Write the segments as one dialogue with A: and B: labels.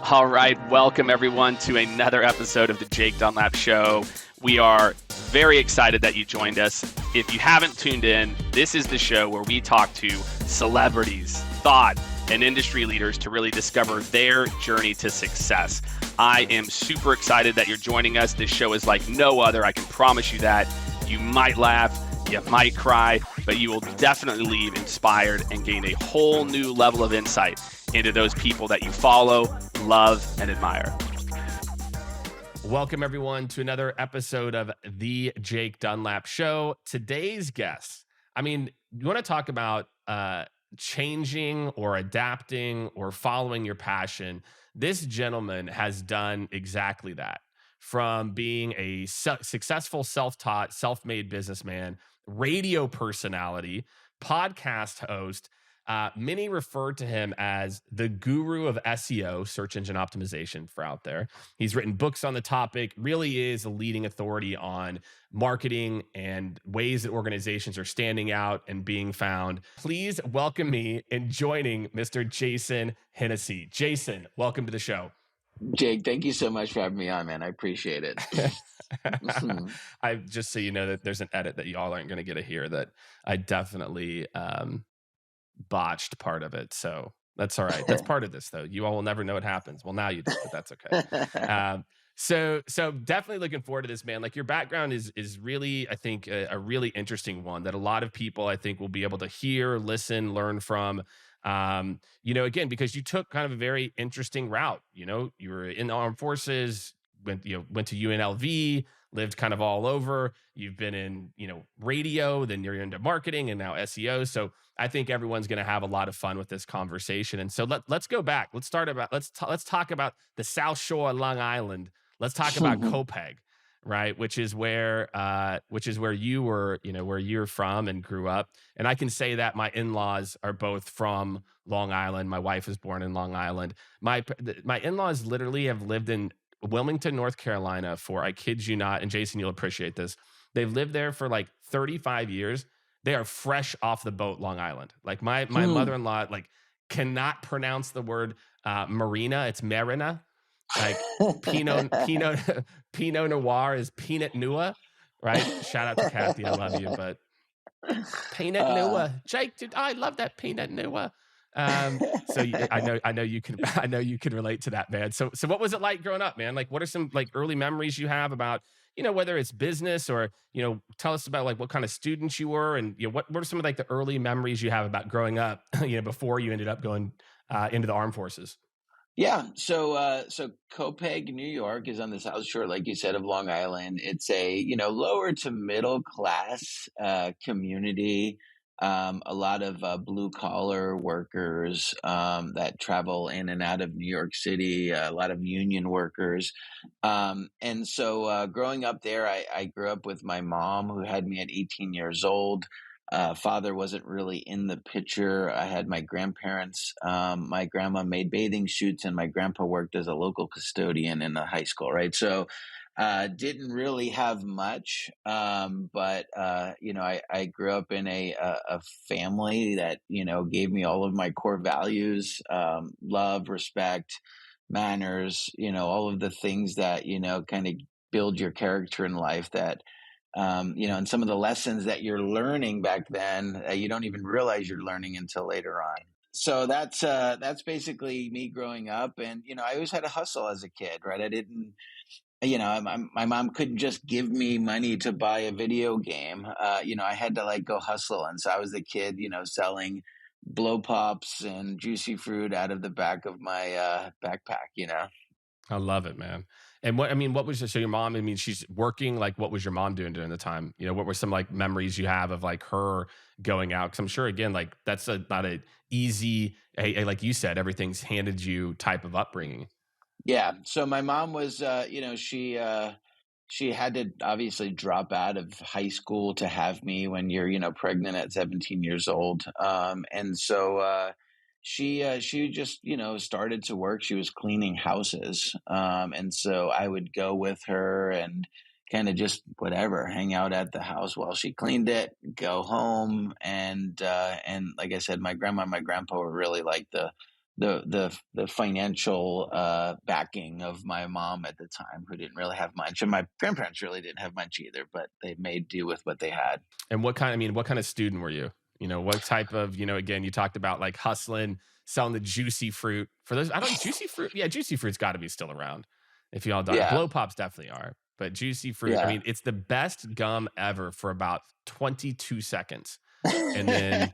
A: All right, welcome everyone to another episode of the Jake Dunlap Show. We are very excited that you joined us. If you haven't tuned in, this is the show where we talk to celebrities, thought, and industry leaders to really discover their journey to success. I am super excited that you're joining us. This show is like no other. I can promise you that. You might laugh, you might cry, but you will definitely leave inspired and gain a whole new level of insight into those people that you follow, love, and admire. Welcome, everyone, to another episode of the Jake Dunlap Show. Today's guest, you want to talk about changing or adapting or following your passion. This gentleman has done exactly that. From being a successful, self-taught, self-made businessman, radio personality, podcast host, many refer to him as the guru of SEO, search engine optimization for out there. He's written books on the topic, really is a leading authority on marketing and ways that organizations are standing out and being found. Please welcome me in joining Mr. Jason Hennessey. Jason, welcome to the show.
B: Jake, thank you so much for having me on, man. I appreciate it.
A: I just so you know that there's an edit that y'all aren't going to get to hear that I definitely botched part of it. So that's all right. That's part of this, though. You all will never know what happens. Well, now you do, but that's okay. So definitely looking forward to this, man. Like, your background is really, I think, a really interesting one that a lot of people, I think, will be able to hear, listen, learn from. Again, because you took kind of a very interesting route. You were in the armed forces, went to UNLV, lived kind of all over. You've been in, radio, then you're into marketing and now SEO. So I think everyone's going to have a lot of fun with this conversation. And so let's go back. Let's talk about the South Shore of Long Island. Let's talk about Copiague, right? Which is where you were, where you're from and grew up. And I can say that my in-laws are both from Long Island. My wife was born in Long Island. My in-laws literally have lived in Wilmington, North Carolina for, I kid you not, and Jason, you'll appreciate this, they've lived there for like 35 years. They are fresh off the boat, Long Island. Like my mother-in-law, cannot pronounce the word marina. It's marina. Like Pinot Noir is Peanut Noir, right? Shout out to Kathy, I love you, but Peanut Noir, Jake, I love that Peanut Noir. So I know you can relate to that, man. So what was it like growing up, man? Like, what are some early memories you have about, whether it's business or, tell us about what kind of students you were, and what are some of the early memories you have about growing up, before you ended up going into the armed forces?
B: Yeah. So Copiague, New York is on the South Shore, like you said, of Long Island. It's a, lower to middle class community. A lot of blue collar workers that travel in and out of New York City, a lot of union workers. And so growing up there, I grew up with my mom, who had me at 18 years old. Father wasn't really in the picture. I had my grandparents. My grandma made bathing suits, and my grandpa worked as a local custodian in a high school, right? So didn't really have much, but I grew up in a family that gave me all of my core values: love, respect, manners. All of the things that kind of build your character in life. That and some of the lessons that you're learning back then, you don't even realize you're learning until later on. So that's basically me growing up, and I always had a hustle as a kid, right? I didn't. My mom couldn't just give me money to buy a video game. I had to go hustle. And so I was the kid, selling blow pops and juicy fruit out of the back of my backpack.
A: I love it, man. And what was so your mom, she's working, what was your mom doing during the time? What were some memories you have of her going out? Cause I'm sure, again, that's not a easy, like you said, everything's handed you type of upbringing.
B: Yeah. So my mom was, she had to obviously drop out of high school to have me when you're, pregnant at 17 years old. And so she just, started to work. She was cleaning houses. And so I would go with her and kind of just whatever, hang out at the house while she cleaned it, go home. And like I said, my grandma and my grandpa were really the the financial backing of my mom at the time, who didn't really have much, and my grandparents really didn't have much either, but they made do with what they had.
A: And what kind of student were you? What type of, again, you talked about like hustling, selling the juicy fruit. For those, I don't juicy fruit. Yeah, juicy fruit's got to be still around. If y'all don't,
B: Yeah,
A: blow pops definitely are, but juicy fruit. I
B: yeah.
A: mean, it's the best gum ever for about 22 seconds, and then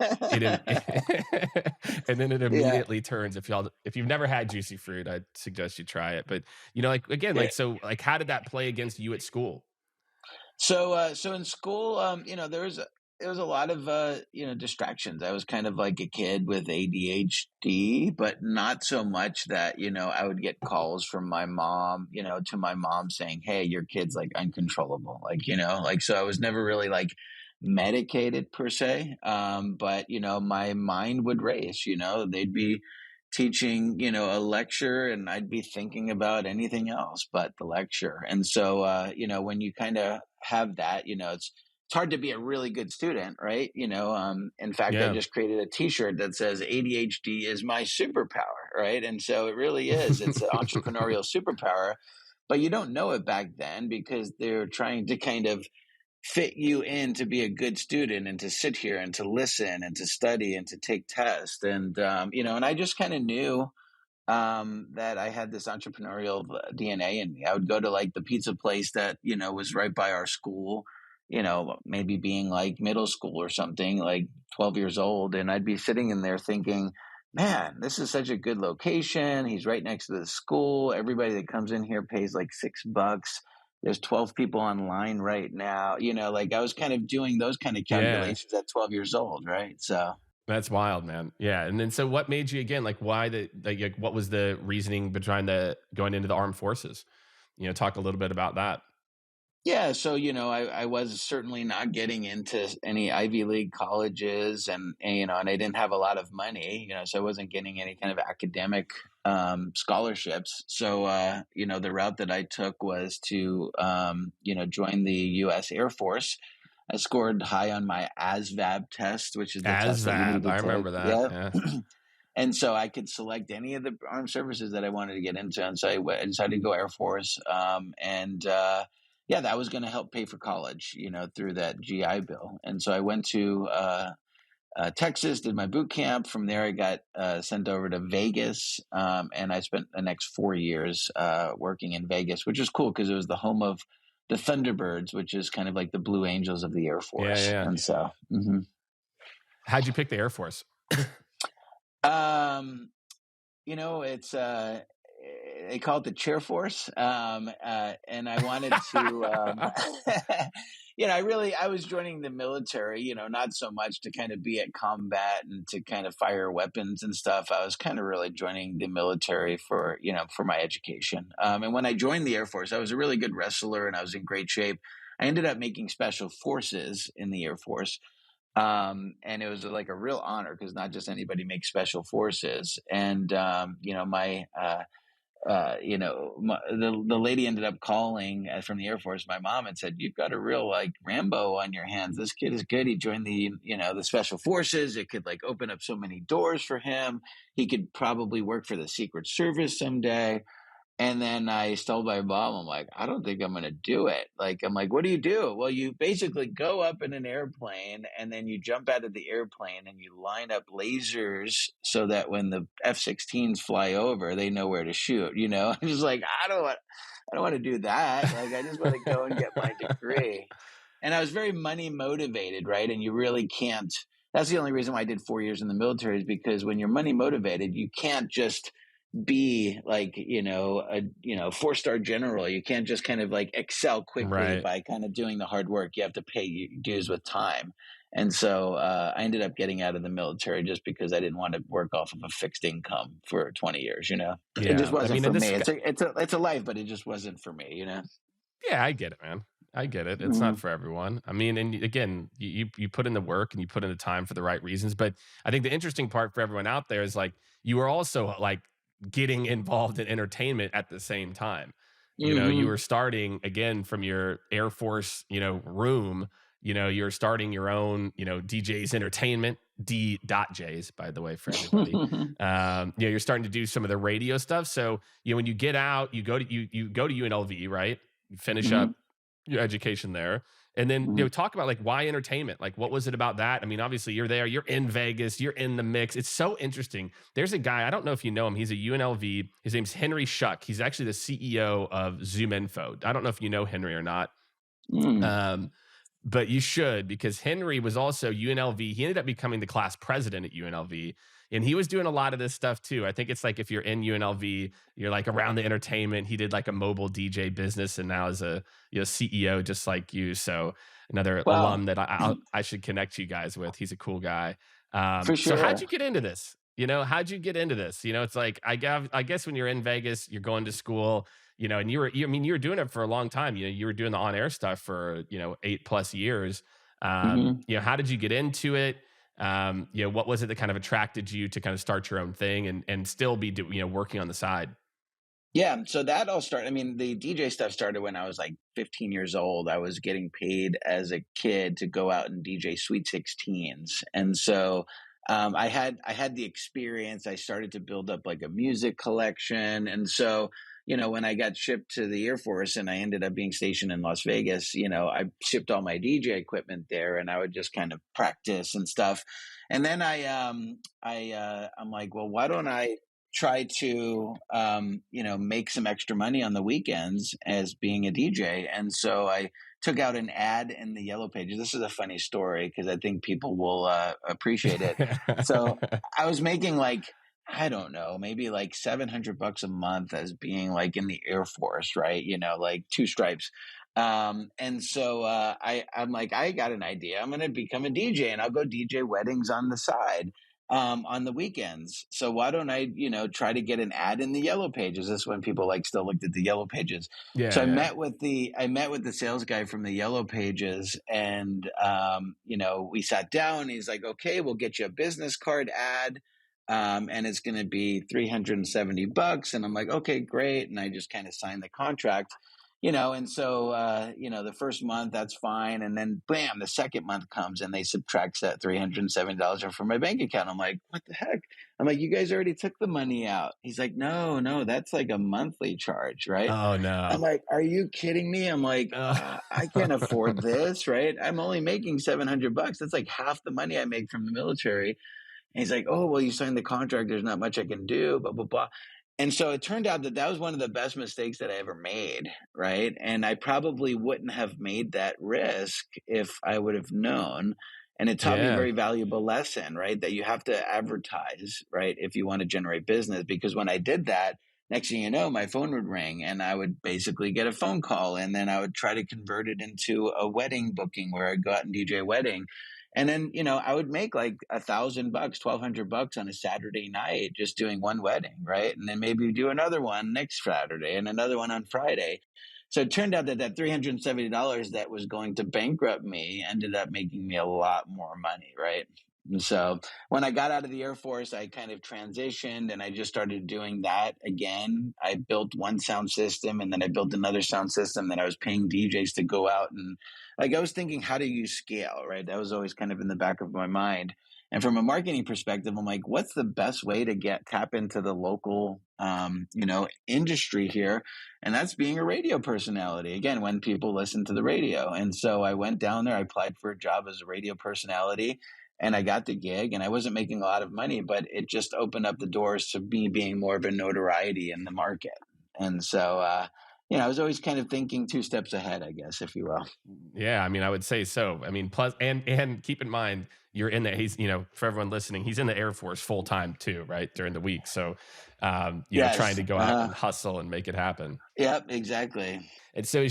A: and then it
B: Yeah,
A: immediately turns. If you've never had juicy fruit, I'd suggest you try it. But like again,
B: yeah.
A: like so, like how did that play against you at school?
B: So in school, there was a lot of distractions. I was kind of like a kid with ADHD, but not so much that I would get calls from my mom, to my mom saying, "Hey, your kid's like uncontrollable," like so. I was never really like medicated per se, but my mind would race. They'd be teaching a lecture, and I'd be thinking about anything else but the lecture. And so when you kind of have that, it's hard to be a really good student, right? In fact, I
A: Yeah.
B: just created a t-shirt that says ADHD is my superpower, right? And so it really is. It's an entrepreneurial superpower, but you don't know it back then because they're trying to kind of fit you in to be a good student and to sit here and to listen and to study and to take tests. And and I just kind of knew that I had this entrepreneurial DNA in me. I would go to like the pizza place that was right by our school, maybe being like middle school or something, like 12 years old, and I'd be sitting in there thinking, "Man, this is such a good location. He's right next to the school. Everybody that comes in here pays like $6. There's 12 people online right now." Like I was kind of doing those kind of
A: Yeah.
B: calculations at 12 years old, right? So
A: That's wild, man. Yeah, and then so what made you again like why like what was the reasoning behind the going into the armed forces? Talk a little bit about that.
B: yeah, so I was certainly not getting into any Ivy League colleges, and I didn't have a lot of money, so I wasn't getting any kind of academic scholarships. So the route that I took was to join the U.S. Air Force. I scored high on my ASVAB test, which is the test that you need
A: ASVAB,
B: to
A: I
B: take.
A: remember that.
B: Yeah.
A: Yeah.
B: And so I could select any of the armed services that I wanted to get into. And so I decided to go Air Force. Yeah, that was going to help pay for college, through that GI Bill. And so I went to Texas, did my boot camp. From there, I got sent over to Vegas. And I spent the next 4 years working in Vegas, which is cool because it was the home of the Thunderbirds, which is kind of like the Blue Angels of the Air
A: Yeah,
B: Force.
A: yeah.
B: And so, mhm.
A: How'd you pick the Air Force?
B: um, it's they call it the chair force, and I wanted to, I was joining the military, not so much to kind of be at combat and to kind of fire weapons and stuff. I was kind of really joining the military for for my education. And when I joined the Air Force, I was a really good wrestler and I was in great shape. I ended up making special forces in the Air Force, and it was like a real honor because not just anybody makes special forces. And the lady ended up calling from the Air Force my mom and said, "You've got a real like Rambo on your hands. This kid is good. He joined the special forces. It could like open up so many doors for him. He could probably work for the Secret Service someday." And then I told my mom, I'm like, "I don't think I'm going to do it." Like, I'm like, "What do you do?" "Well, you basically go up in an airplane and then you jump out of the airplane and you line up lasers so that when the F-16s fly over, they know where to shoot." I'm just like, I don't want to do that. Like, I just want to go and get my degree. And I was very money motivated, right? And you really can't. That's the only reason why I did 4 years in the military is because when you're money motivated, you can't just be like a four-star general. You can't just kind of like excel quickly
A: Right.
B: by kind of doing the hard work. You have to pay your dues with time. And so I ended up getting out of the military just because I didn't want to work off of a fixed income for 20 years. It just
A: Yeah. I
B: wasn't
A: mean,
B: for
A: and
B: me.
A: this
B: It's a life, but it just wasn't for me.
A: yeah, I get it, man. I get it. It's not
B: Hmm.
A: for everyone. I mean, and again, you put in the work and you put in the time for the right reasons. But I think the interesting part for everyone out there is like you were also like getting involved in entertainment at the same time. You
B: Hmm.
A: were starting again from your Air Force, room. you're starting your own, DJ's entertainment, D.J's, by the way, for everybody. You're starting to do some of the radio stuff. So, when you get out, you go to UNLV, right? You finish up
B: Mhm,
A: your education there. And then,
B: mhm,
A: talk about like why entertainment? Like, what was it about that? I mean, obviously you're there, you're in Vegas, you're in the mix. It's so interesting. There's a guy, I don't know if you know him. He's a UNLV. His name's Henry Schuck. He's actually the CEO of Zoom Info. I don't know if you know Henry or not.
B: mm.
A: Um, but you should, because Henry was also UNLV. He ended up becoming the class president at UNLV. And he was doing a lot of this stuff too. I think it's like if you're in UNLV, you're like around the entertainment. He did like a mobile DJ business and now is a CEO just like you. So another
B: Wow.
A: alum that I should connect you guys with. He's a cool guy.
B: For
A: So how'd
B: sure.
A: you get into this? How'd you get into this? It's like I guess when you're in Vegas, you're going to school, and I mean, you were doing it for a long time. You were doing the on air stuff for 8+ years.
B: Mhm.
A: How did you get into it? What was it that kind of attracted you to kind of start your own thing and still be working on the side?
B: Yeah, so that all started. I mean, the DJ stuff started when I was like 15 years old. I was getting paid as a kid to go out and DJ Sweet 16s, and so I had the experience. I started to build up like a music collection, and so when I got shipped to the Air Force and I ended up being stationed in Las Vegas, I shipped all my DJ equipment there, and I would just kind of practice and stuff. And then I'm like, well, why don't I try to make some extra money on the weekends as being a DJ. And so I took out an ad in the Yellow Pages. This is a funny story because I think people will appreciate it. So I was making like, I don't know, maybe like $700 a month as being like in the Air Force, right? Like two stripes. And so I'm like, I got an idea. I'm going to become a DJ and I'll go DJ weddings on the side on the weekends. So why don't I, try to get an ad in the Yellow Pages? This is when people like still looked at the Yellow Pages. So
A: Yeah,
B: I
A: yeah.
B: met with the sales guy from the Yellow Pages, and we sat down. He's like, "Okay, we'll get you a business card ad." And it's going to be $370. And I'm like, okay, great. And I just kind of signed the contract, and so the first month that's fine, and then bam, the second month comes and they subtract that $370 from my bank account. I'm like, what the heck? I'm like, you guys already took the money out. He's like, no, no, that's like a monthly charge, right?
A: Oh
B: I'm
A: no.
B: like, are you kidding me? I'm like, I can't afford this, right? I'm only making $700. That's like half the money I make from the military. And he's like, "Oh, well, you signed the contract. There's not much I can do." Blah blah blah. And so it turned out that that was one of the best mistakes that I ever made, right? And I probably wouldn't have made that risk if I would have known. And it taught me a
A: Yeah.
B: very valuable lesson, right? That you have to advertise, right? If you want to generate business. Because when I did that, next thing you know, my phone would ring and I would basically get a phone call. And then I would try to convert it into a wedding booking where I'd go out and DJ a wedding. And then, I would make like $1,000, $1,200 on a Saturday night just doing one wedding, right? And then maybe do another one next Saturday and another one on Friday. So it turned out that that $370 that was going to bankrupt me ended up making me a lot more money, right? And so when I got out of the Air Force, I kind of transitioned and I just started doing that again. I built one sound system and then I built another sound system that I was paying DJs to go out and like I was thinking, how do you scale, right? That was always kind of in the back of my mind. And from a marketing perspective, I'm like, what's the best way to get tap into the local, industry here? And that's being a radio personality. Again, when people listen to the radio. And so I went down there, I applied for a job as a radio personality, and I got the gig. And I wasn't making a lot of money, but it just opened up the doors to me being more of a notoriety in the market. And so, I was always kind of thinking two steps ahead, I guess, if you will.
A: Yeah, I mean, I would say so. I mean, plus, and keep in mind, you're in the he's for everyone listening, he's in the Air Force full time too, right, during the week. So, trying
B: Yes.
A: to go out and hustle and make it happen.
B: Yep, exactly.
A: And so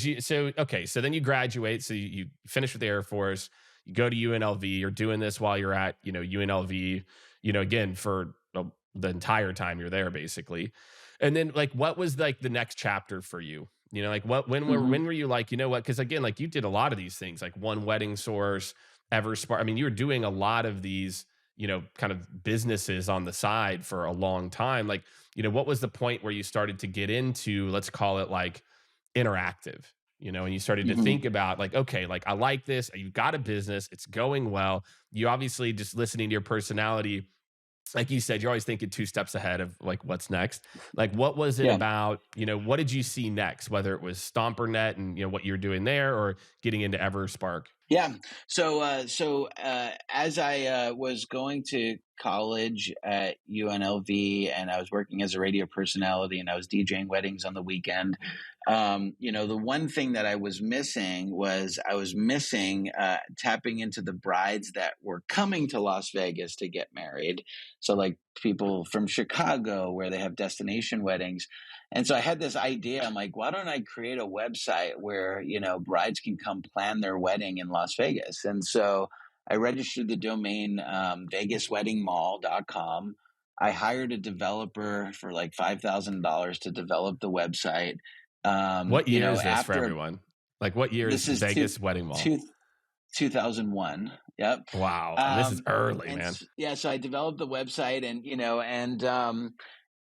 A: okay, so then you graduate, so you finish with the Air Force, you go to UNLV, you're doing this while you're at UNLV, again for the entire time you're there, basically. And then like, what was like the next chapter for you? Like what when
B: Mhm.
A: were you like, you know what? Because again, like you did a lot of these things, like One Wedding Source, Everspark. I mean, you were doing a lot of these, kind of businesses on the side for a long time. Like, what was the point where you started to get into, let's call it like interactive? and you started to
B: Hmm.
A: think about like, okay, like I like this, you've got a business, it's going well. You obviously just listening to your personality, like you said, you're always thinking two steps ahead of like what's next. Like, what was it
B: Yeah.
A: about, what did you see next, whether it was StomperNet and, what you're doing there or getting into Everspark?
B: Yeah. So as I was going to college at UNLV, and I was working as a radio personality, and I was DJing weddings on the weekend, the one thing that I was missing was tapping into the brides that were coming to Las Vegas to get married. So like people from Chicago, where they have destination weddings. And so I had this idea. I'm like, why don't I create a website where, brides can come plan their wedding in Las Vegas? And so I registered the domain vegasweddingmall.com. I hired a developer for like $5,000 to develop the website.
A: What year is this for
B: After
A: everyone? Like, what year is
B: this is
A: Vegas Wedding Mall?
B: two, 2001. Yep.
A: Wow. And this is early, man.
B: Yeah, so I developed the website, and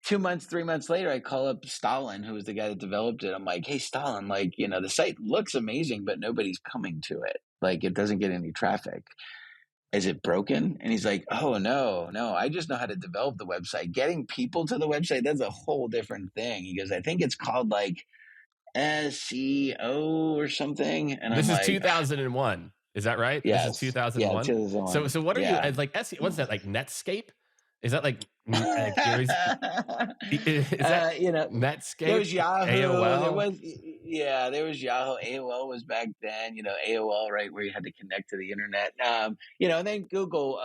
B: 2 months, 3 months later, I call up Stalin, who was the guy that developed it. I'm like, hey, Stalin, like, the site looks amazing, but nobody's coming to it. Like, it doesn't get any traffic. Is it broken? And he's like, oh, no, no, I just know how to develop the website. Getting people to the website, that's a whole different thing. He goes, I think it's called like SEO or something. And I'm
A: This is
B: like,
A: 2001. Is that right? This is
B: yes, yeah,
A: 2001. So,
B: 2001.
A: so what are you
B: Yeah.
A: like? What's that like? Netscape? Is that like, like is that
B: There
A: Netscape?
B: was Yahoo.
A: AOL?
B: There was Yahoo. AOL was back then. AOL, right, where you had to connect to the internet. And then Google.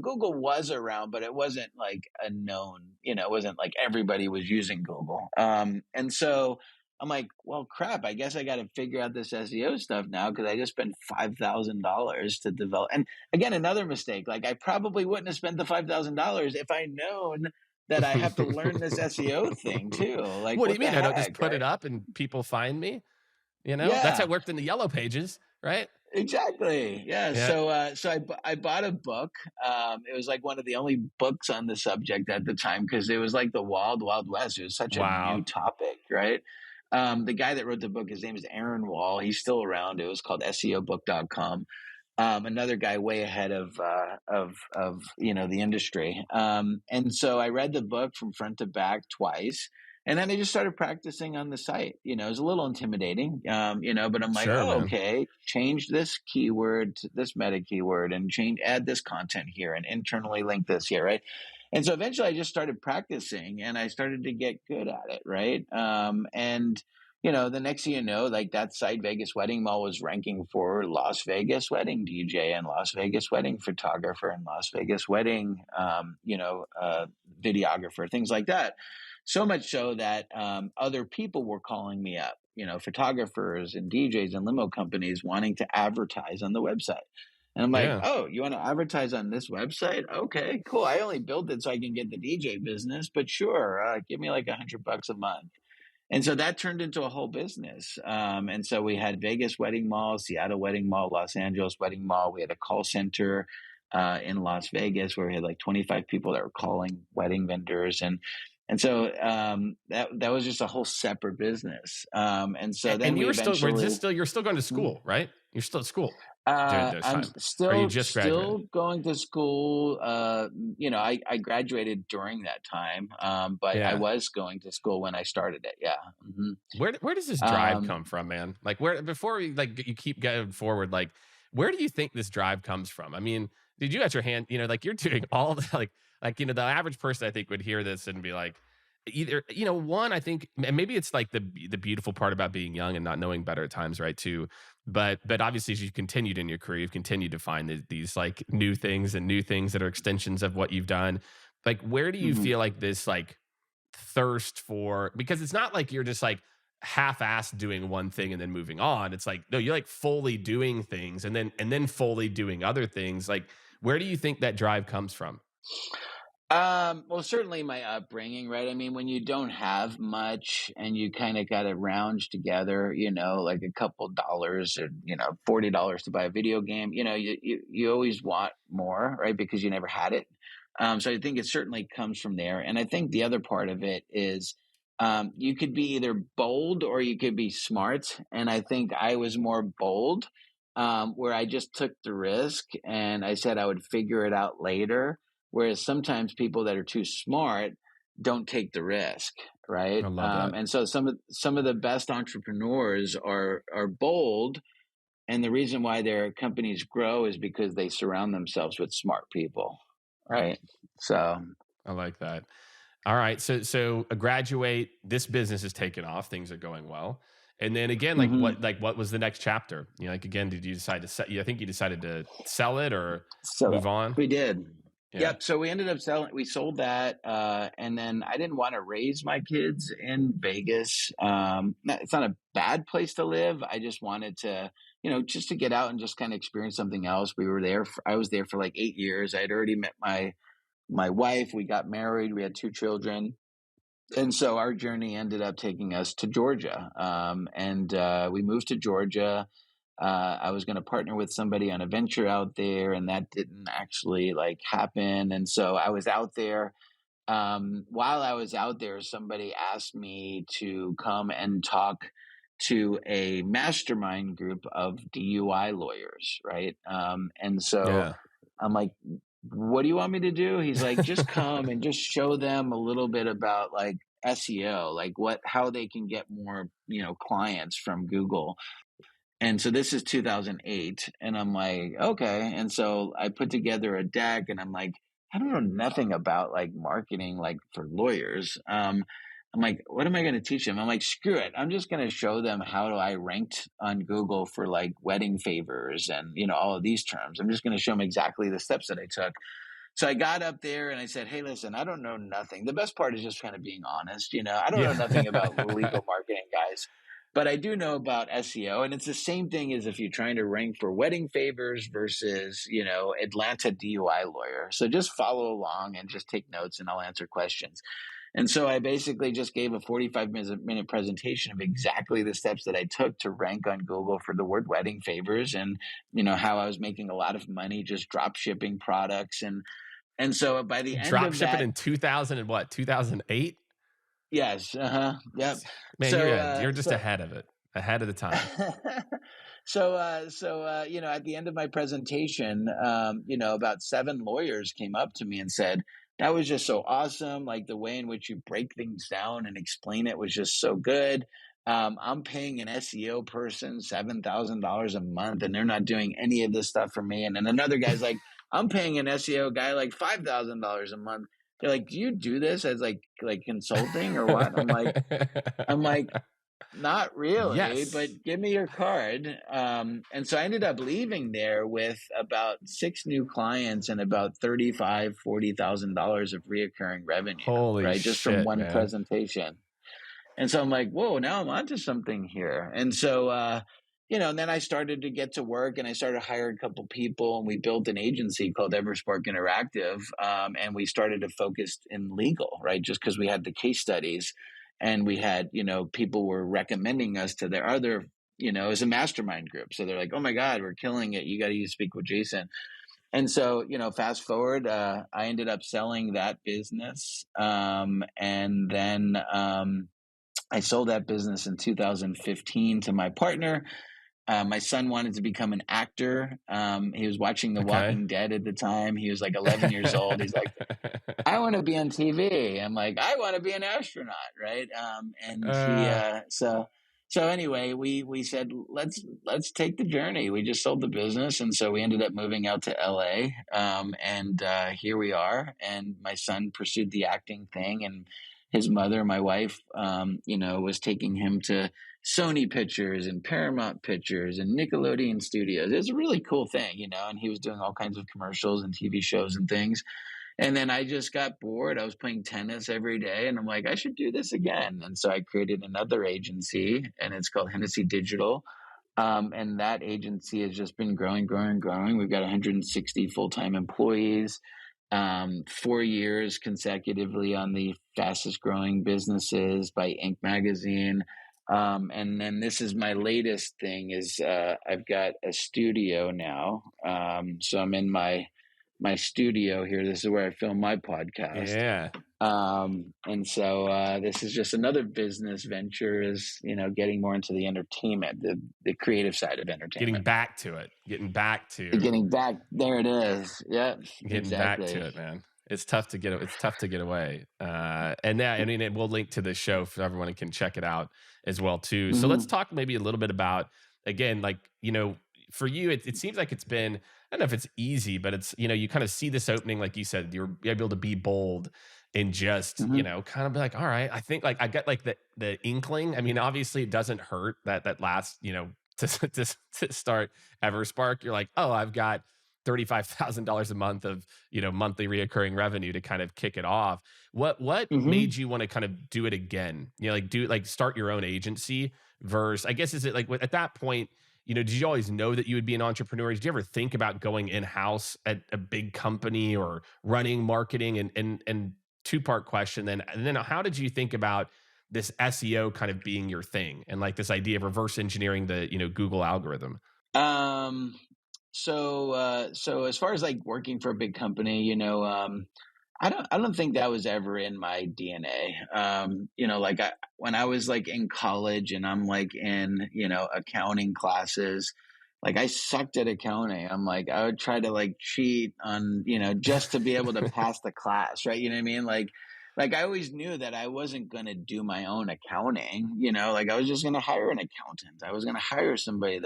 B: Google was around, but it wasn't like a known. It wasn't like everybody was using Google. And so I'm like, well, crap. I guess I got to figure out this SEO stuff now because I just spent $5,000 to develop. And again, another mistake. Like I probably wouldn't have spent the $5,000 if I'd known that I have to learn this SEO thing too. Like,
A: What do you
B: what the
A: mean? I don't just
B: heck,
A: put it
B: right?
A: up and people find me? That's how
B: Yeah,
A: it worked in the yellow pages, right?
B: exactly. Yeah.
A: Yeah.
B: So I bought a book. It was like one of the only books on the subject at the time because it was like the wild, wild west. It was such a new
A: Wow.
B: topic, right? The guy that wrote the book, his name is Aaron Wall. He's still around. It was called SEObook.com. Another guy way ahead of the industry. And so I read the book from front to back twice, and then I just started practicing on the site. It was a little intimidating, but I'm like,
A: Sure,
B: oh,
A: man.
B: okay, change this keyword to this meta keyword, and add this content here, and internally link this here, right? And so eventually, I just started practicing, and I started to get good at it, right? And the next thing you know, like that site, Vegas Wedding Mall, was ranking for Las Vegas wedding DJ and Las Vegas wedding photographer and Las Vegas wedding, videographer, things like that. So much so that other people were calling me up, photographers and DJs and limo companies wanting to advertise on the website. And I'm like,
A: Yeah.
B: oh, you want to advertise on this website? Okay, cool. I only built it so I can get the DJ business, but sure, give me like $100 a month. And so that turned into a whole business. And so we had Vegas Wedding Mall, Seattle Wedding Mall, Los Angeles Wedding Mall. We had a call center in Las Vegas where we had like 25 people that were calling wedding vendors, and so that was just a whole separate business. And so then
A: And you
B: we
A: were still, we're
B: eventually.
A: just still, you're still going to school, right? You're still at school during this
B: I'm
A: time. Or you just
B: still
A: graduated?
B: going to school. I graduated during that time, but I
A: Yeah.
B: was going to school when I started it. Yeah. Hmm.
A: Where does this drive come from, man? Like where before we like you keep going forward, like where do you think this drive comes from? I mean, did you at your hand, like you're doing all the the average person I think would hear this and be like, either, one, I think, and maybe it's like the beautiful part about being young and not knowing better at times, right? Too. But obviously as you've continued in your career, you've continued to find these like new things and new things that are extensions of what you've done. Like where do you
B: Hmm.
A: feel like this like thirst for, because it's not like you're just like half-assed doing one thing and then moving on. It's like, no, you're like fully doing things and then fully doing other things. Like, where do you think that drive comes from?
B: Well, certainly my upbringing, right? I mean, when you don't have much and you kind of got to round together, like a couple dollars or, $40 to buy a video game, you always want more, right? Because you never had it. So I think it certainly comes from there. And I think the other part of it is You could be either bold or you could be smart. And I think I was more bold, where I just took the risk and I said I would figure it out later. Whereas sometimes people that are too smart don't take the risk, right?
A: I love that.
B: And so some of the best entrepreneurs are bold, and the reason why their companies grow is because they surround themselves with smart people, right? So,
A: I like that. All right. So graduate, this business is taken off, things are going well. And then again,
B: mhm.
A: like what was the next chapter? You know, like again, did you decide to I think you decided to sell it or
B: So
A: move on?
B: we did.
A: Yeah.
B: Yep. So we ended up selling. We sold that, and then I didn't want to raise my kids in Vegas. It's not a bad place to live. I just wanted to, just to get out and just kind of experience something else. We were there. I was there for like 8 years. I had already met my wife. We got married. We had 2 children. And so our journey ended up taking us to Georgia. And we moved to Georgia. I was going to partner with somebody on a venture out there, and that didn't actually like happen. And so I was out there. While I was out there, somebody asked me to come and talk to a mastermind group of DUI lawyers, right? And so
A: Yeah.
B: I'm like, what do you want me to do? He's like, just come and just show them a little bit about like SEO, like how they can get more, clients from Google. And so this is 2008. And I'm like, okay. And so I put together a deck and I'm like, I don't know nothing about like marketing, like for lawyers. I'm like, what am I going to teach them? I'm like, screw it. I'm just going to show them how do I ranked on Google for like wedding favors and, all of these terms. I'm just going to show them exactly the steps that I took. So I got up there and I said, hey, listen, I don't know nothing. The best part is just kind of being honest. I don't know nothing about
A: Yeah.
B: legal marketing, guys, but I do know about SEO. And it's the same thing as if you're trying to rank for wedding favors versus, Atlanta DUI lawyer. So just follow along and just take notes and I'll answer questions. And so I basically just gave a 45-minute presentation of exactly the steps that I took to rank on Google for the word wedding favors and, how I was making a lot of money just drop shipping products. And so by the end
A: Drop
B: of
A: shipping
B: that,
A: in 2000 and what? 2008?
B: yes, yep.
A: Man,
B: So,
A: you're just ahead of it. Ahead of the time.
B: at the end of my presentation, about 7 lawyers came up to me and said, that was just so awesome. Like the way in which you break things down and explain it was just so good. I'm paying an SEO person $7,000 a month and they're not doing any of this stuff for me. And then another guy's like, I'm paying an SEO guy like $5,000 a month. They're like, do you do this as like consulting or what? I'm like, not really, but
A: Yes.
B: give me your card. And so I ended up leaving there with about 6 new clients and about $40,000 of reoccurring revenue,
A: Holy
B: right? Just from
A: shit,
B: one
A: man.
B: presentation. And so I'm like, whoa, now I'm onto something here. And so, and then I started to get to work and I started to hire a couple people and we built an agency called Evanspark Interactive. And we started to focus in legal, right? Just because we had the case studies and we had, people were recommending us to their other, it was a mastermind group. So they're like, oh my God, we're killing it. You got to speak with Jason. And so, fast forward, I ended up selling that business. And then, I sold that business in 2015 to my partner. My son wanted to become an actor. He was watching The
A: Okay.
B: Walking Dead at the time. He was like 11 years old. He's like, I want to be on TV. I'm like, I want to be an astronaut, right? And he,
A: uh,
B: so anyway, we said let's take the journey. We just sold the business, and so we ended up moving out to LA. And here we are. And my son pursued the acting thing, and his mother, my wife, was taking him to Sony Pictures and Paramount Pictures and Nickelodeon Studios. It's a really cool thing, and he was doing all kinds of commercials and TV shows and things. And then I just got bored. I was playing tennis every day and I'm like, I should do this again. And so I created another agency and it's called Hennessey Digital. And that agency has just been growing, growing, growing. We've got 160 full-time employees, 4 years consecutively on the fastest growing businesses by Inc. magazine. And then this is my latest thing is I've got a studio now. So I'm in my studio here. This is where I film my podcast.
A: yeah.
B: And so this is just another business venture, is, getting more into the entertainment, the creative side of
A: Getting
B: entertainment.
A: back to it,
B: Getting back there, it is. Yep,
A: getting back to
B: exactly.
A: it, man. It's tough to get away. And yeah, I mean, and we'll link to the show for everyone who can check it out as well too. So let's
B: Hmm.
A: talk maybe a little bit about, again, like, for you, it seems like it's been, I don't know if it's easy, but it's, you kind of see this opening, like you said, you're able to be bold and just,
B: Hmm.
A: kind of be like, all right, I think like I get like the inkling. I mean, obviously it doesn't hurt that last, to start Everspark. You're like, oh, I've got $35,000 a month of, monthly reoccurring revenue to kind of kick it off. What
B: Hmm.
A: made you want to kind of do it again? Like do like start your own agency versus, I guess, is it like at that point, did you always know that you would be an entrepreneur? Did you ever think about going in-house at a big company or running marketing? And two-part question then. And then how did you think about this SEO kind of being your thing and like this idea of reverse engineering the, Google algorithm?
B: Um, so as far as like working for a big company, I don't think that was ever in my DNA. Like when I was like in college and I'm like in, accounting classes, like I sucked at accounting. I'm like, I would try to like cheat on, just to be able to pass the class, right? You know what I mean? Like I always knew that I wasn't going to do my own accounting, like I was just going to hire an accountant. I was going to hire somebody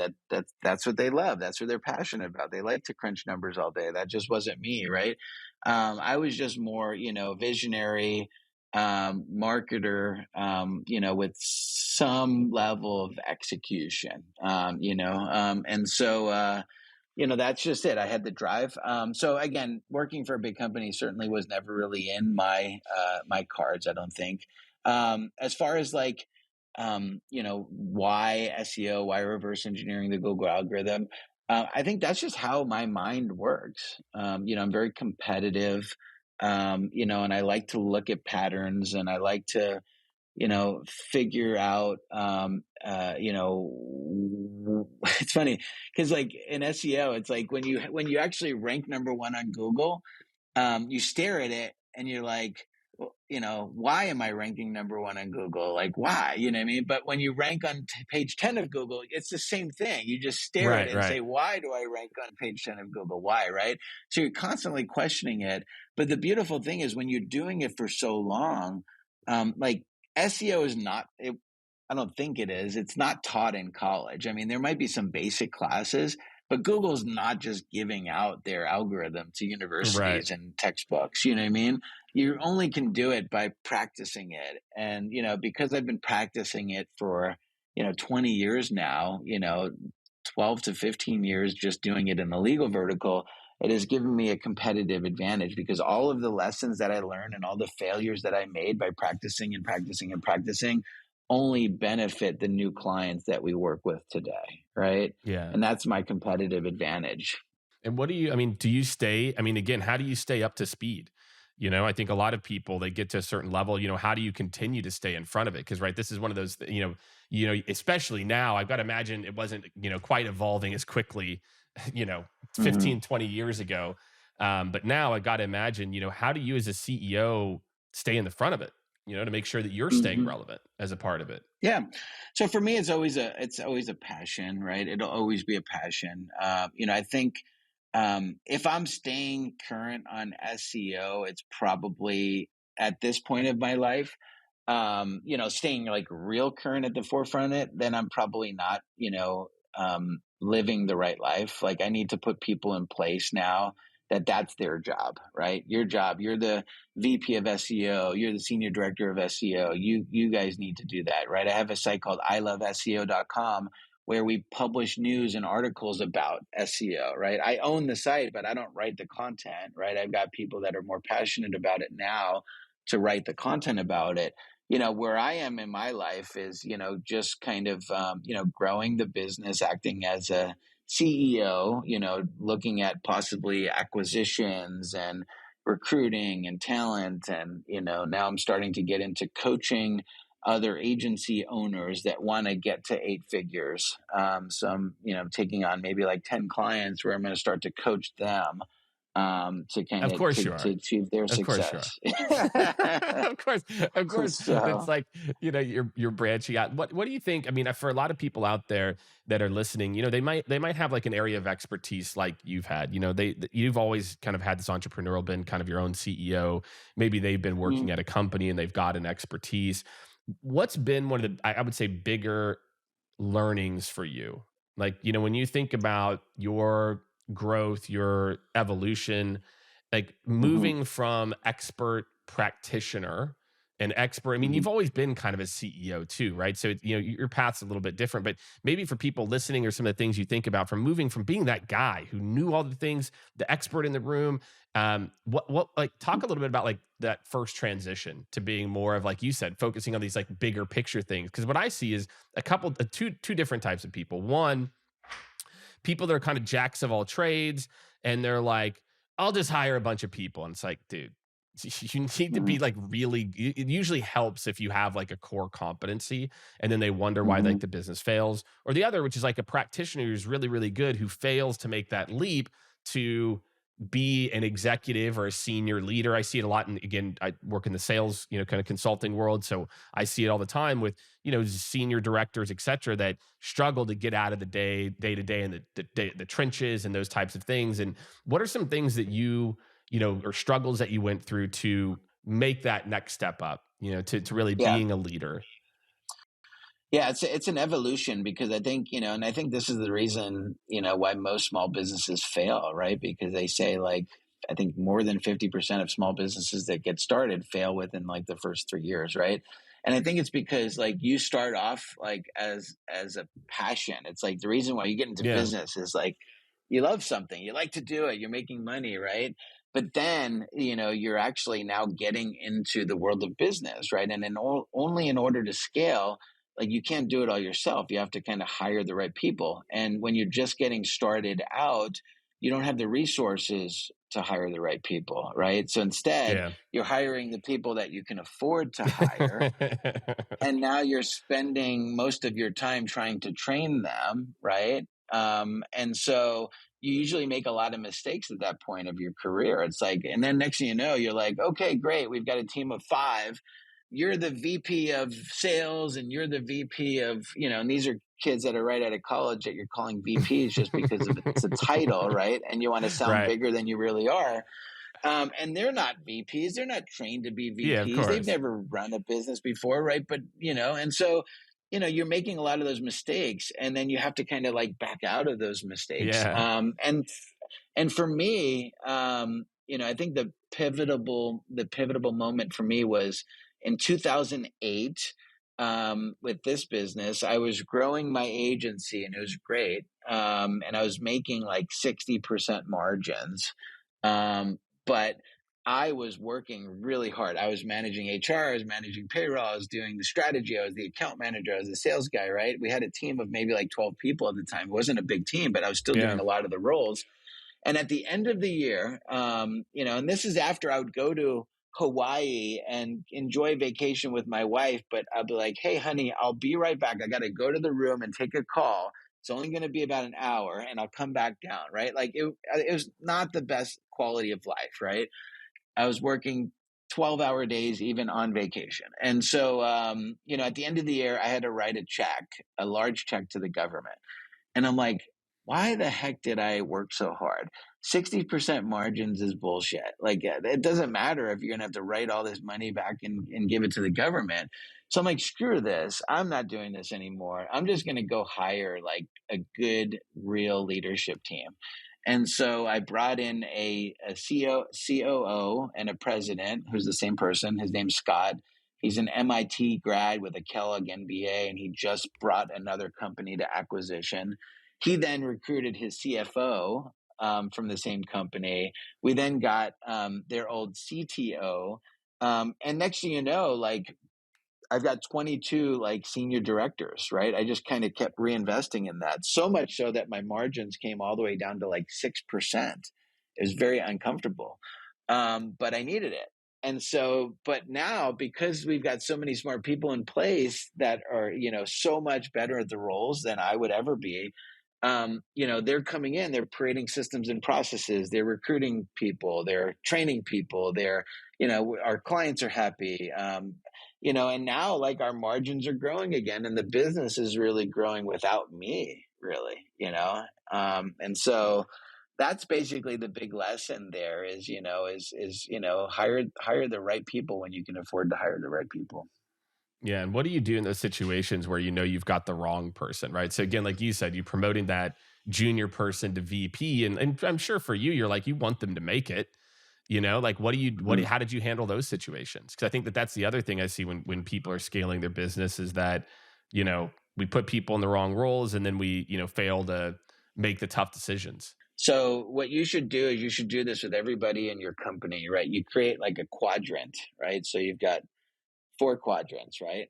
B: that's what they love. That's what they're passionate about. They like to crunch numbers all day. That just wasn't me, right? I was just more, visionary, marketer, with some level of execution, and so, that's just it. I had the drive. So again, working for a big company certainly was never really in my cards, I don't think. As far as like, why SEO, why reverse engineering the Google algorithm, I think that's just how my mind works. I'm very competitive, and I like to look at patterns, and I like to, figure out, it's funny because like in SEO, it's like when you actually rank number one on Google, you stare at it and you're like, well, why am I ranking number one on Google? Like, why? You know what I mean? But when you rank on page 10 of Google, it's the same thing. You just stare at
A: Right,
B: it and
A: right.
B: say, why do I rank on page 10 of Google? Why? Right. So you're constantly questioning it. But the beautiful thing is when you're doing it for so long, like SEO is not, I don't think it is. It's not taught in college. I mean, there might be some basic classes, but Google's not just giving out their algorithm to
A: Right.
B: universities and textbooks. You know what I mean? You only can do it by practicing it. And, because I've been practicing it for, 20 years now, 12 to 15 years just doing it in the legal vertical, it has given me a competitive advantage because all of the lessons that I learned and all the failures that I made by practicing and practicing and practicing only benefit the new clients that we work with today, right?
A: Yeah.
B: And that's my competitive advantage.
A: And what do you, I mean, do you stay, I mean, again, how do you stay up to speed? I think a lot of people, they get to a certain level, how do you continue to stay in front of it? Because, right, this is one of those, especially now, I've got to imagine it wasn't, quite evolving as quickly, you know,
B: Mhm.
A: 15, 20 years ago. But now I got to imagine, how do you as a CEO stay in the front of it, to make sure that you're staying
B: Mhm.
A: relevant as a part of it?
B: Yeah. So for me, it's always a passion, right? It'll always be a passion. I think if I'm staying current on SEO, it's probably at this point of my life, staying like real current at the forefront of it, then I'm probably not, living the right life. Like I need to put people in place now that's their job, right? Your job, you're the VP of SEO, you're the senior director of SEO. You guys need to do that, right? I have a site called iloveseo.com where we publish news and articles about SEO, right? I own the site, but I don't write the content, right? I've got people that are more passionate about it now to write the content about it. Where I am in my life is, just kind of, growing the business, acting as a CEO, looking at possibly acquisitions and recruiting and talent. And, now I'm starting to get into coaching other agency owners that want to get to eight figures. So I'm, taking on maybe like 10 clients where I'm going to start to coach them. to kind
A: Of
B: of
A: course you
B: to
A: are.
B: achieve their
A: Of course you
B: success.
A: are. Of course, of course. It's
B: So
A: like, you're branching out. What do you think? I mean, for a lot of people out there that are listening, they might have like an area of expertise like you've had. You've always kind of had this entrepreneurial, been kind of your own CEO. Maybe they've been working
B: mm,
A: at a company and they've got an expertise. What's been one of the, I would say, bigger learnings for you? Like, when you think about your growth, your evolution, like
B: mhm,
A: moving from expert practitioner and expert, I mean,
B: mhm.
A: you've always been kind of a CEO too, right? So, your path's a little bit different, but maybe for people listening, or some of the things you think about from moving from being that guy who knew all the things, the expert in the room, like, talk a little bit about like that first transition to being more of, like you said, focusing on these like bigger picture things. Cause what I see is two different types of people. One, people that are kind of jacks of all trades, and they're like, I'll just hire a bunch of people. And it's like, dude, you need to be
B: Mhm,
A: like really, it usually helps if you have like a core competency, and then they wonder why like
B: mhm.
A: the business fails. Or the other, which is like a practitioner who's really, really good, who fails to make that leap to be an executive or a senior leader. I see it a lot. And again, I work in the sales, kind of consulting world. So I see it all the time with, senior directors, et cetera, that struggle to get out of the day to day, and the trenches and those types of things. And what are some things that or struggles that you went through to make that next step up, to really
B: Yeah.
A: being a leader?
B: Yeah, it's an evolution because I think, and I think this is the reason, why most small businesses fail, right? Because they say like I think more than 50% of small businesses that get started fail within like the first 3 years, right? And I think it's because like you start off like as a passion. It's like the reason why you get into
A: Yeah.
B: business is like you love something, you like to do it, you're making money, right? But then, you're actually now getting into the world of business, right? And only in order to scale, like you can't do it all yourself. You have to kind of hire the right people. And when you're just getting started out, you don't have the resources to hire the right people, right? So instead,
A: Yeah.
B: you're hiring the people that you can afford to hire. And now you're spending most of your time trying to train them, right? And so you usually make a lot of mistakes at that point of your career. It's like, and then next thing you know, you're like, okay, great, we've got a team of 5. You're the VP of sales, and you're the VP of, and these are kids that are right out of college that you're calling VPs just because of it's a title, right? And you want to sound
A: Right.
B: bigger than you really are. And they're not VPs. They're not trained to be
A: Yeah, of
B: VPs. They've
A: course.
B: never run a business before, right? But, and so, you're making a lot of those mistakes, and then you have to kind of like back out of those mistakes.
A: Yeah.
B: And for me, I think the pivotal moment for me was in 2008. With this business, I was growing my agency, and it was great. And I was making like 60% margins. But I was working really hard. I was managing HR, I was managing payroll, I was doing the strategy, I was the account manager, I was the sales guy, right? We had a team of maybe like 12 people at the time. It wasn't a big team, but I was still doing
A: Yeah.
B: a lot of the roles. And at the end of the year, and this is after I would go to Hawaii and enjoy vacation with my wife, but I'll be like, hey, honey, I'll be right back. I got to go to the room and take a call. It's only going to be about an hour, and I'll come back down, right? Like it was not the best quality of life, right? I was working 12-hour days, even on vacation. And so, at the end of the year, I had to write a large check to the government. And I'm like, why the heck did I work so hard? 60% margins is bullshit. Like, it doesn't matter if you're going to have to write all this money back and give it to the government. So I'm like, screw this. I'm not doing this anymore. I'm just going to go hire like a good, real leadership team. And so I brought in a COO and a president who's the same person. His name's Scott. He's an MIT grad with a Kellogg MBA, and he just brought another company to acquisition. He then recruited his CFO from the same company. We then got their old CTO. And next thing you know, like I've got 22 like senior directors, right? I just kind of kept reinvesting in that, so much so that my margins came all the way down to like 6%. It was very uncomfortable. But I needed it. And so, but now because we've got so many smart people in place that are, so much better at the roles than I would ever be, they're coming in, they're creating systems and processes, they're recruiting people, they're training people, our clients are happy. And now like our margins are growing again, and the business is really growing without me, really. And so that's basically the big lesson there is hire the right people when you can afford to hire the right people.
A: Yeah, and what do you do in those situations where you know you've got the wrong person, right? So again, like you said, you're promoting that junior person to VP, and I'm sure for you, you're like you want them to make it. Like
B: Mhm.
A: how did you handle those situations? Because I think that that's the other thing I see when people are scaling their business is that we put people in the wrong roles and then we fail to make the tough decisions.
B: So what you should do is you should do this with everybody in your company, right? You create like a quadrant, right? So you've got four quadrants, right?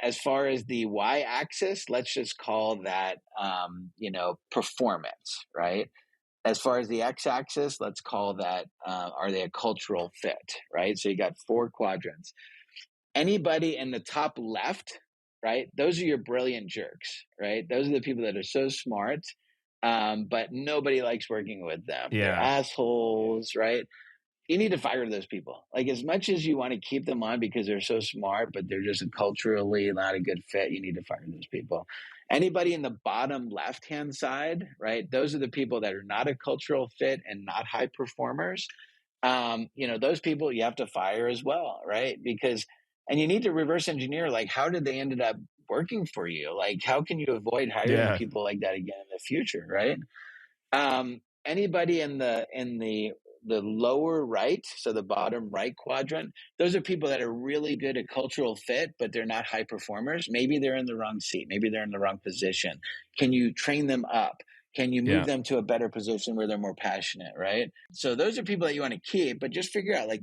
B: As far as the y-axis, let's just call that performance, right? As far as the x-axis, let's call that are they a cultural fit, right? So you got four quadrants. Anybody in the top left, right? Those are your brilliant jerks, right? Those are the people that are so smart, but nobody likes working with them. They're
A: Yeah,
B: assholes, right? You need to fire those people. Like as much as you want to keep them on because they're so smart, but they're just culturally not a good fit, you need to fire those people. Anybody in the bottom left hand side, right? Those are the people that are not a cultural fit and not high performers. Those people you have to fire as well, right? And you need to reverse engineer like how did they ended up working for you? Like how can you avoid hiring
A: yeah,
B: people like that again in the future, right? Anybody in the lower right, so the bottom right quadrant, those are people that are really good at cultural fit, but they're not high performers. Maybe they're in the wrong seat. Maybe they're in the wrong position. Can you train them up? Can you move
A: yeah.
B: them to a better position where they're more passionate, right? So those are people that you want to keep, but just figure out like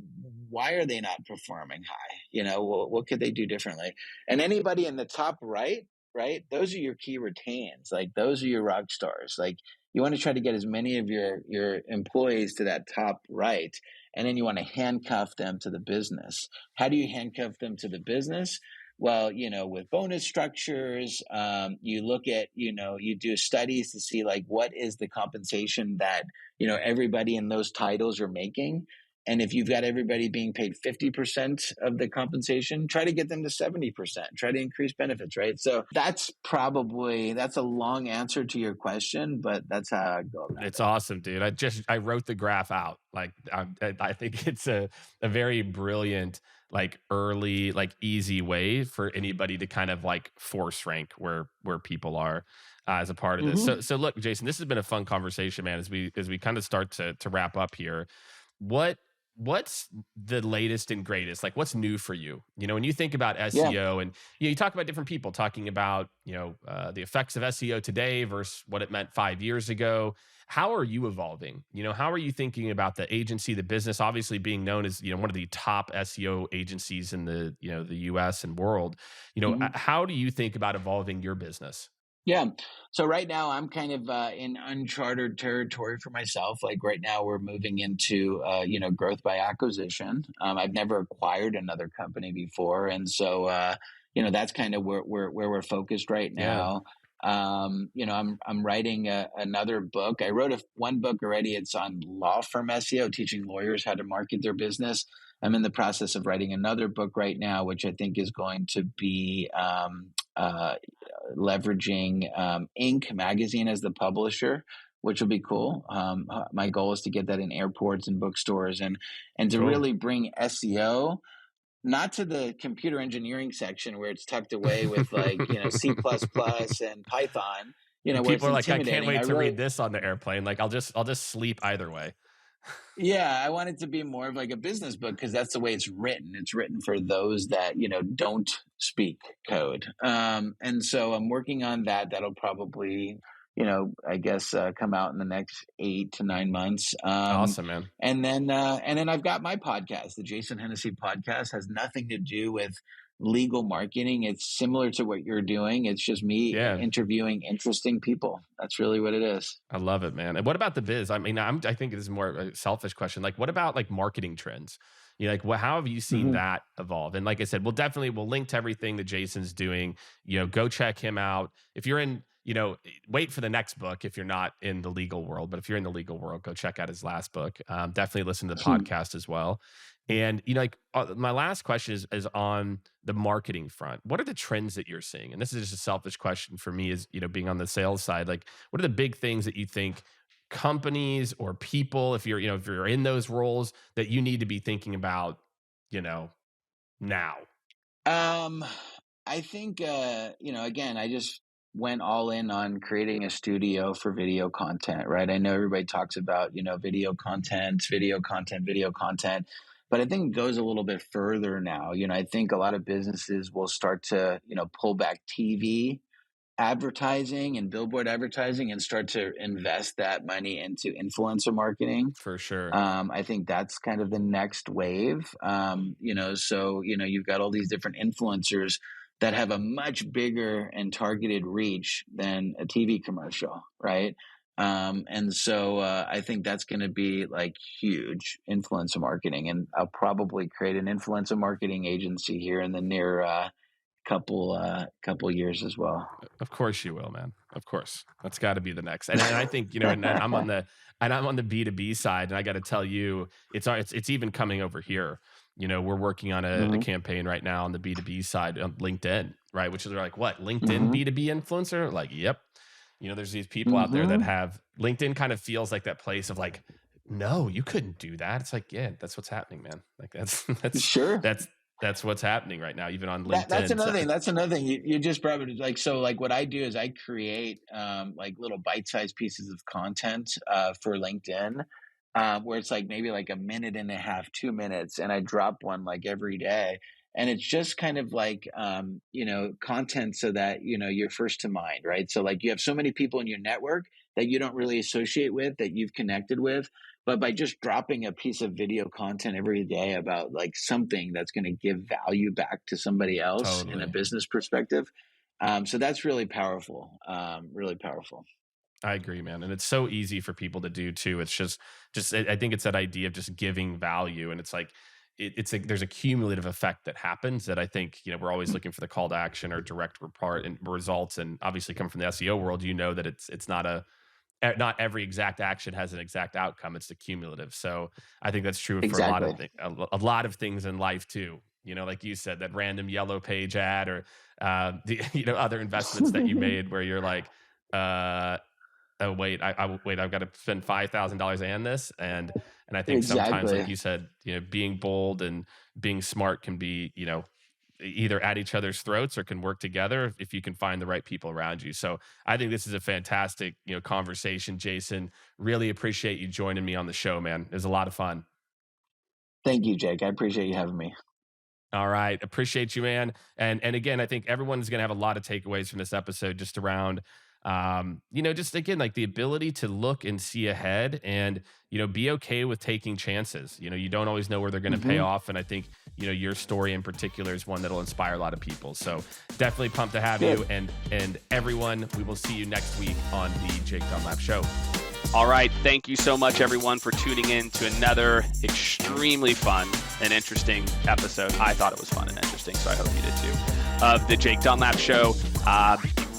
B: why are they not performing high? What could they do differently? And anybody in the top right, right? Those are your key retains. Like those are your rock stars. Like you want to try to get as many of your employees to that top right, and then you want to handcuff them to the business. How do you handcuff them to the business? Well, with bonus structures, you look at, you do studies to see like what is the compensation that everybody in those titles are making. And if you've got everybody being paid 50% of the compensation, try to get them to 70%, try to increase benefits, right? So that's a long answer to your question, but that's how I go about
A: It's
B: it.
A: awesome, dude. I wrote the graph out. Like I think it's a very brilliant, like early, like easy way for anybody to kind of like force rank where people are as a part of this. So
B: Hmm.
A: so look, Jason, this has been a fun conversation, man. As we kind of start to wrap up here, what what's the latest and greatest? Like what's new for you? When you think about
B: Yeah.
A: SEO and you talk about different people talking about, the effects of SEO today versus what it meant 5 years ago. How are you evolving? How are you thinking about the agency, the business, obviously being known as, one of the top SEO agencies in the US and world.
B: Hmm.
A: How do you think about evolving your business?
B: Yeah. So right now I'm kind of in uncharted territory for myself. Like right now we're moving into growth by acquisition. I've never acquired another company before, and so that's kind of where we're focused right
A: Yeah.
B: now. I'm writing another book. I wrote one book already. It's on law firm SEO, teaching lawyers how to market their business. I'm in the process of writing another book right now, which I think is going to be leveraging Inc. magazine as the publisher, which will be cool. My goal is to get that in airports and bookstores, and to
A: Cool.
B: really bring SEO not to the computer engineering section where it's tucked away with like C++ and Python,
A: And
B: where it's
A: people are like, I can't
B: intimidating. I
A: wait to
B: really
A: read this on the airplane. Like I'll just sleep either way.
B: Yeah, I want it to be more of like a business book because that's the way it's written. It's written for those that, don't speak code. And so I'm working on that. That'll probably, I guess come out in the next 8 to 9 months.
A: Awesome, man.
B: And then I've got my podcast. The Jason Hennessey podcast has nothing to do with legal marketing. It's similar to what you're doing. It's just me
A: Yeah.
B: interviewing interesting people. That's really what it is.
A: I love it, man. And what about the biz? I mean, I think this is more of a selfish question. Like, what about like marketing trends? Like, how have you seen
B: Mhm.
A: that evolve? And like I said, we'll link to everything that Jason's doing. Go check him out. If you're in wait for the next book if you're not in the legal world. But if you're in the legal world, go check out his last book. Definitely listen to the podcast as well. And my last question is on the marketing front. What are the trends that you're seeing? And this is just a selfish question for me, is being on the sales side. Like, what are the big things that you think companies or people, if you're in those roles, that you need to be thinking about, now?
B: I think, again, I just went all in on creating a studio for video content, right? I know everybody talks about, video content, video content, video content, but I think it goes a little bit further now. I think a lot of businesses will start to, pull back TV advertising and billboard advertising and start to invest that money into influencer marketing.
A: For sure.
B: I think that's kind of the next wave. So you've got all these different influencers that have a much bigger and targeted reach than a TV commercial, right? And so I think that's going to be like huge, influencer marketing, and I'll probably create an influencer marketing agency here in the near couple years as well.
A: Of course you will, man. Of course, that's got to be the next. And I think and I'm on the B2B side, and I got to tell you, it's even coming over here. We're working on a campaign right now on the B2B side on LinkedIn, right? Which is like, what, LinkedIn B2B influencer? Like, yep. There's these people out there that have LinkedIn. Kind of feels like that place of like, no, you couldn't do that. It's like, yeah, that's what's happening, man. Like that's
B: sure.
A: That's what's happening right now, even on LinkedIn.
B: That's another thing. That's another thing. You just brought it like, so like what I do is I create like little bite-sized pieces of content for LinkedIn where it's like maybe like a minute and a half, 2 minutes, and I drop one like every day. And it's just kind of like, content so that, you're first to mind, right? So like you have so many people in your network that you don't really associate with, that you've connected with. But by just dropping a piece of video content every day about like something that's going to give value back to somebody else in a business perspective. So that's really powerful, really powerful.
A: I agree, man. And it's so easy for people to do too. It's just I think it's that idea of just giving value. And it's like, it's like there's a cumulative effect that happens that I think, we're always looking for the call to action or direct report and results. And obviously come from the SEO world, that it's not every exact action has an exact outcome. It's the cumulative. So I think that's true for a lot of things in life too. Like you said, that random yellow page ad or the other investments that you made where you're like, oh wait, I've got to spend $5,000 and this, and I think sometimes, like you said, being bold and being smart can be, either at each other's throats or can work together if you can find the right people around you. So I think this is a fantastic, conversation, Jason. Really appreciate you joining me on the show, man. It was a lot of fun.
B: Thank you, Jake. I appreciate you having me.
A: All right. Appreciate you, man. And again, I think everyone's going to have a lot of takeaways from this episode, just around, just again, like the ability to look and see ahead and, be okay with taking chances. You don't always know where they're going to pay off. And I think, your story in particular is one that'll inspire a lot of people. So definitely pumped to have you, and everyone. We will see you next week on the Jake Dunlap Show.
C: All right. Thank you so much, everyone, for tuning in to another extremely fun and interesting episode. I thought it was fun and interesting, so I hope you did too, of the Jake Dunlap Show.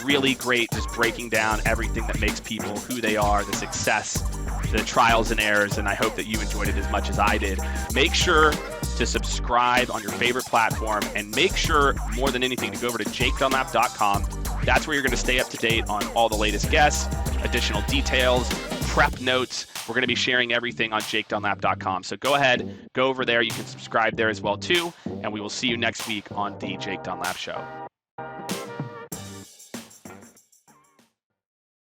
C: Really great, just breaking down everything that makes people who they are, the success, the trials and errors, and I hope that you enjoyed it as much as I did. Make sure to subscribe on your favorite platform, and make sure, more than anything, to go over to jakedunlap.com. That's where you're going to stay up to date on all the latest guests, additional details, prep notes. We're going to be sharing everything on jakedunlap.com. So go ahead, go over there. You can subscribe there as well too, and we will see you next week on the Jake Dunlap Show.